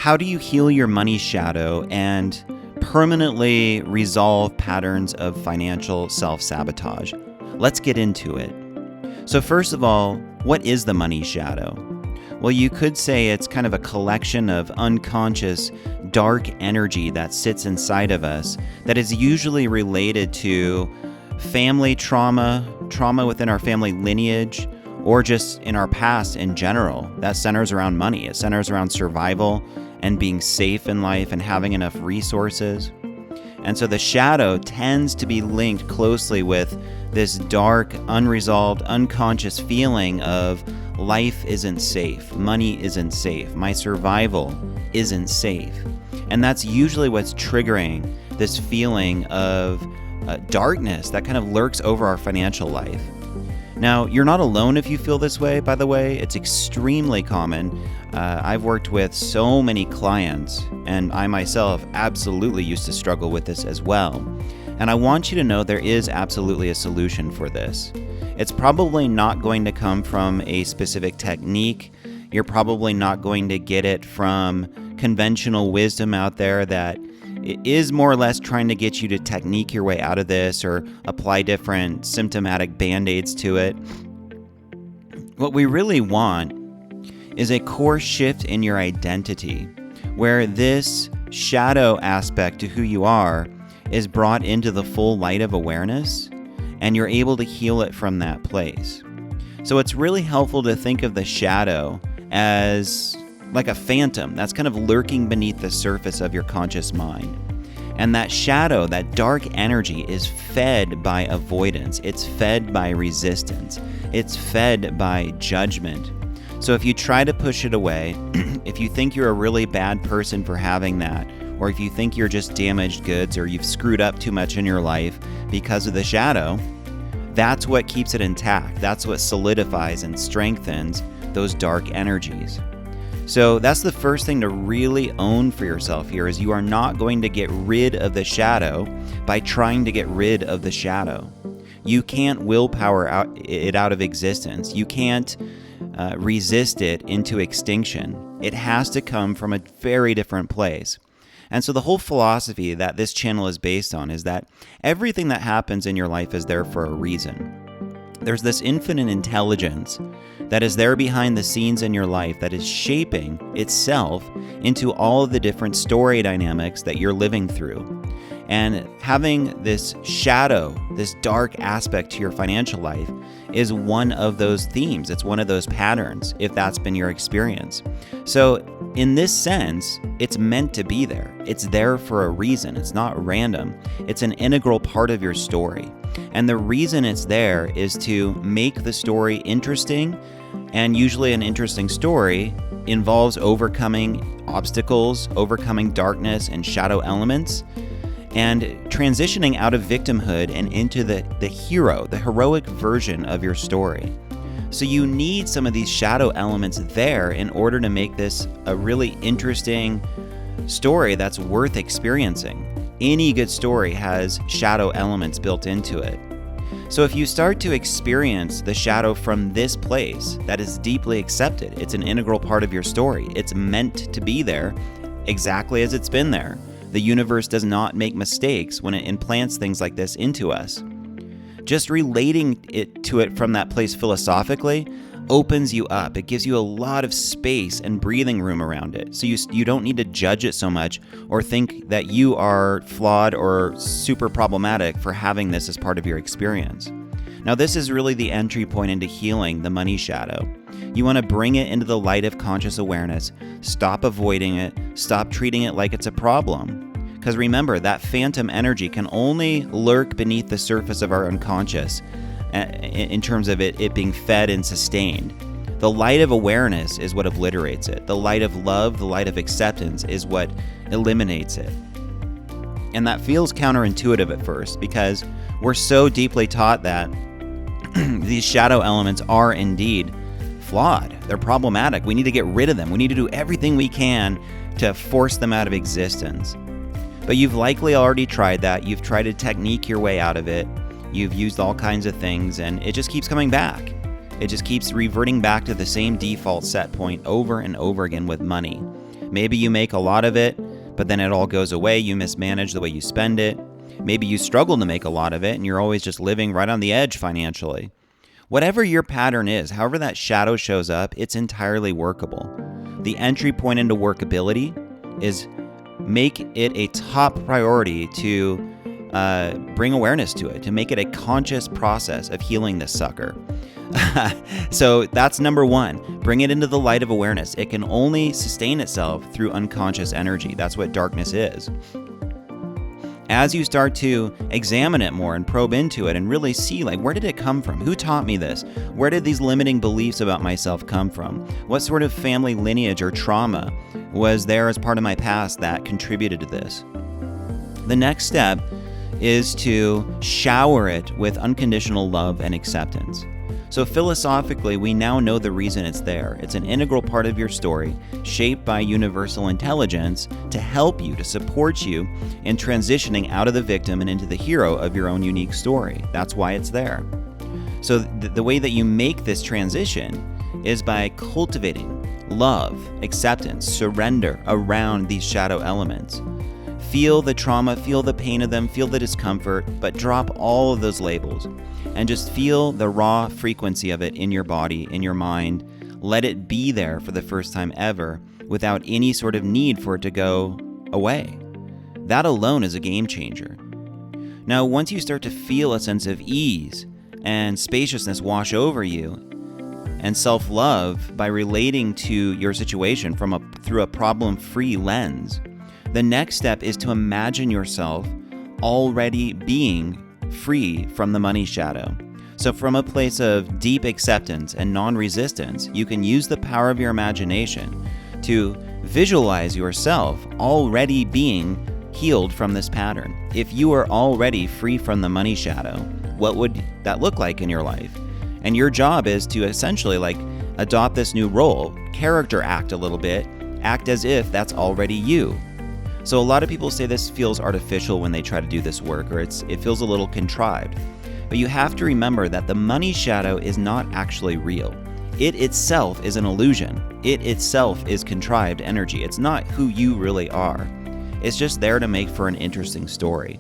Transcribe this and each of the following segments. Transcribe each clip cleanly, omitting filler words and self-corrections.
How do you heal your money shadow and permanently resolve patterns of financial self-sabotage? Let's get into it. So first of all, what is the money shadow? Well, you could say it's kind of a collection of unconscious, dark energy that sits inside of us that is usually related to family trauma within our family lineage, or just in our past in general. That centers around money. It centers around survival and being safe in life and having enough resources. And so the shadow tends to be linked closely with this dark, unresolved, unconscious feeling of life isn't safe, money isn't safe, my survival isn't safe. And that's usually what's triggering this feeling of darkness that kind of lurks over our financial life. Now, you're not alone if you feel this way, by the way. It's extremely common. I've worked with so many clients, and I myself absolutely used to struggle with this as well. And I want you to know there is absolutely a solution for this. It's probably not going to come from a specific technique. You're probably not going to get it from conventional wisdom out there that is more or less trying to get you to technique your way out of this or apply different symptomatic band-aids to it. What we really want is a core shift in your identity, where this shadow aspect to who you are is brought into the full light of awareness, and you're able to heal it from that place. So it's really helpful to think of the shadow as like a phantom that's kind of lurking beneath the surface of your conscious mind. And that shadow, that dark energy, is fed by avoidance. It's fed by resistance. It's fed by judgment. So if you try to push it away, if you think you're a really bad person for having that, or if you think you're just damaged goods or you've screwed up too much in your life because of the shadow, that's what keeps it intact. That's what solidifies and strengthens those dark energies. So that's the first thing to really own for yourself here, is you are not going to get rid of the shadow by trying to get rid of the shadow. You can't willpower it out of existence. You can't resist it into extinction. It has to come from a very different place. And so the whole philosophy that this channel is based on is that everything that happens in your life is there for a reason. There's this infinite intelligence that is there behind the scenes in your life that is shaping itself into all of the different story dynamics that you're living through. And having this shadow, this dark aspect to your financial life is one of those themes. It's one of those patterns, if that's been your experience. So in this sense, it's meant to be there. It's there for a reason. It's not random. It's an integral part of your story. And the reason it's there is to make the story interesting. And usually an interesting story involves overcoming obstacles, overcoming darkness and shadow elements, and transitioning out of victimhood and into the hero, the heroic version of your story. So you need some of these shadow elements there in order to make this a really interesting story that's worth experiencing. Any good story has shadow elements built into it. So if you start to experience the shadow from this place, that is deeply accepted. It's an integral part of your story. It's meant to be there exactly as it's been there. The universe does not make mistakes when it implants things like this into us. Just relating to it from that place philosophically opens you up. It gives you a lot of space and breathing room around it. So you don't need to judge it so much or think that you are flawed or super problematic for having this as part of your experience. Now, this is really the entry point into healing the money shadow. You want to bring it into the light of conscious awareness. Stop avoiding it. Stop treating it like it's a problem. Because remember, that phantom energy can only lurk beneath the surface of our unconscious in terms of it being fed and sustained. The light of awareness is what obliterates it. The light of love, the light of acceptance is what eliminates it. And that feels counterintuitive at first because we're so deeply taught that these shadow elements are indeed flawed. They're problematic. We need to get rid of them. We need to do everything we can to force them out of existence. But you've likely already tried that. You've tried to technique your way out of it. You've used all kinds of things, and it just keeps coming back. It just keeps reverting back to the same default set point over and over again with money. Maybe you make a lot of it, but then it all goes away. You mismanage the way you spend it. Maybe you struggle to make a lot of it and you're always just living right on the edge financially. Whatever your pattern is, however that shadow shows up, it's entirely workable. The entry point into workability is make it a top priority to bring awareness to it, to make it a conscious process of healing this sucker. So that's number one. Bring it into the light of awareness. It can only sustain itself through unconscious energy. That's what darkness is. As you start to examine it more and probe into it and really see, like, where did it come from? Who taught me this? Where did these limiting beliefs about myself come from? What sort of family lineage or trauma was there as part of my past that contributed to this? The next step is to shower it with unconditional love and acceptance. So philosophically, we now know the reason it's there. It's an integral part of your story, shaped by universal intelligence to help you, to support you in transitioning out of the victim and into the hero of your own unique story. That's why it's there. So the way that you make this transition is by cultivating love, acceptance, surrender around these shadow elements. Feel the trauma, feel the pain of them, feel the discomfort, but drop all of those labels and just feel the raw frequency of it in your body, in your mind. Let it be there for the first time ever without any sort of need for it to go away. That alone is a game changer. Now, once you start to feel a sense of ease and spaciousness wash over you and self-love by relating to your situation through a problem-free lens, the next step is to imagine yourself already being free from the money shadow. So from a place of deep acceptance and non-resistance, you can use the power of your imagination to visualize yourself already being healed from this pattern. If you are already free from the money shadow, what would that look like in your life? And your job is to essentially adopt this new role, character act a little bit, act as if that's already you. So a lot of people say this feels artificial when they try to do this work, or it feels a little contrived. But you have to remember that the money shadow is not actually real. It itself is an illusion. It itself is contrived energy. It's not who you really are. It's just there to make for an interesting story.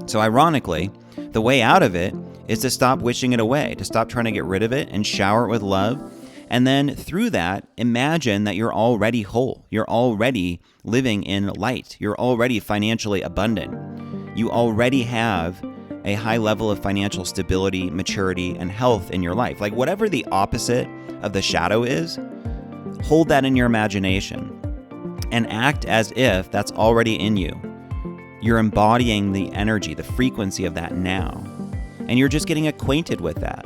So ironically, the way out of it is to stop wishing it away, to stop trying to get rid of it and shower it with love. And then through that, imagine that you're already whole. You're already living in light. You're already financially abundant. You already have a high level of financial stability, maturity, and health in your life. Like whatever the opposite of the shadow is, hold that in your imagination and act as if that's already in you. You're embodying the energy, the frequency of that now. And you're just getting acquainted with that.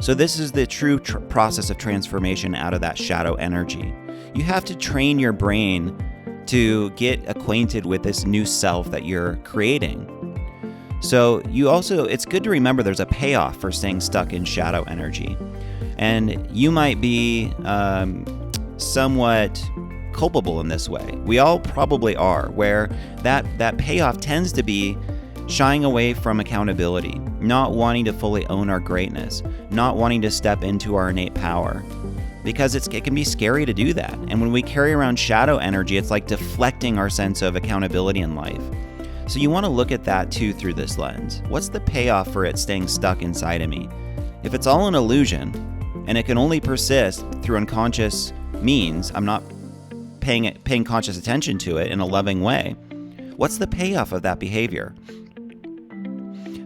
So this is the true process of transformation out of that shadow energy. You have to train your brain to get acquainted with this new self that you're creating. So it's good to remember there's a payoff for staying stuck in shadow energy. And you might be somewhat culpable in this way. We all probably are, where that payoff tends to be shying away from accountability, not wanting to fully own our greatness, not wanting to step into our innate power, because it can be scary to do that. And when we carry around shadow energy, it's like deflecting our sense of accountability in life. So you want to look at that too through this lens. What's the payoff for it staying stuck inside of me? If it's all an illusion and it can only persist through unconscious means, I'm not paying conscious attention to it in a loving way, what's the payoff of that behavior?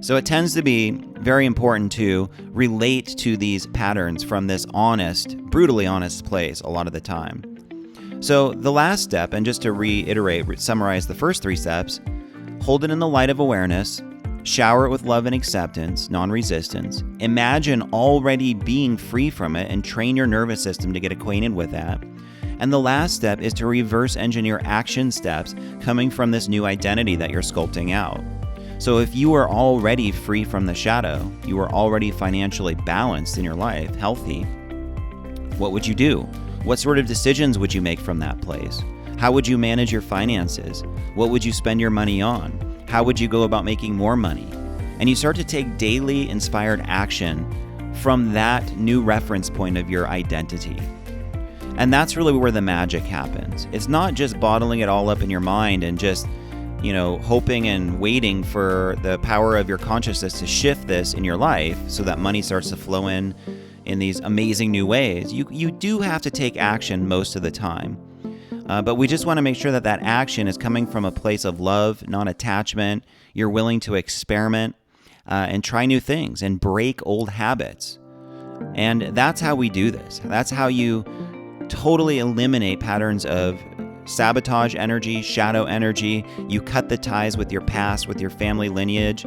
So it tends to be very important to relate to these patterns from this honest, brutally honest place a lot of the time. So the last step, and just to summarize the first three steps, hold it in the light of awareness, shower it with love and acceptance, non-resistance, imagine already being free from it and train your nervous system to get acquainted with that. And the last step is to reverse engineer action steps coming from this new identity that you're sculpting out. So if you are already free from the shadow, you are already financially balanced in your life, healthy, what would you do? What sort of decisions would you make from that place? How would you manage your finances? What would you spend your money on? How would you go about making more money? And you start to take daily inspired action from that new reference point of your identity. And that's really where the magic happens. It's not just bottling it all up in your mind and just, hoping and waiting for the power of your consciousness to shift this in your life so that money starts to flow in these amazing new ways. You do have to take action most of the time. But we just want to make sure that action is coming from a place of love, not attachment. You're willing to experiment and try new things and break old habits. And that's how we do this. That's how you totally eliminate patterns of sabotage energy, shadow energy. You cut the ties with your past, with your family lineage.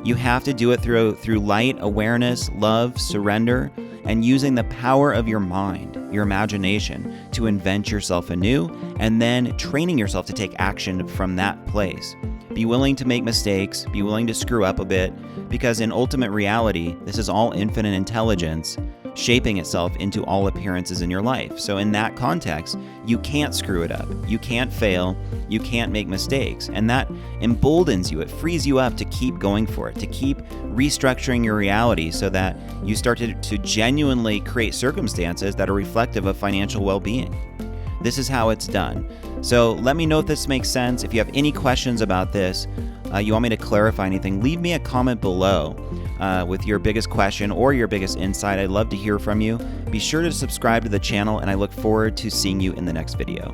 You have to do it through light, awareness, love, surrender, and using the power of your mind, your imagination, to invent yourself anew, and then training yourself to take action from that place. Be willing to make mistakes, be willing to screw up a bit, because in ultimate reality, this is all infinite intelligence shaping itself into all appearances in your life. So in that context, you can't screw it up. You can't fail. You can't make mistakes. And that emboldens you. It frees you up to keep going for it, to keep restructuring your reality so that you start to genuinely create circumstances that are reflective of financial well-being. This is how it's done. So let me know if this makes sense. If you have any questions about this, you want me to clarify anything, leave me a comment below with your biggest question or your biggest insight. I'd love to hear from you. Be sure to subscribe to the channel, and I look forward to seeing you in the next video.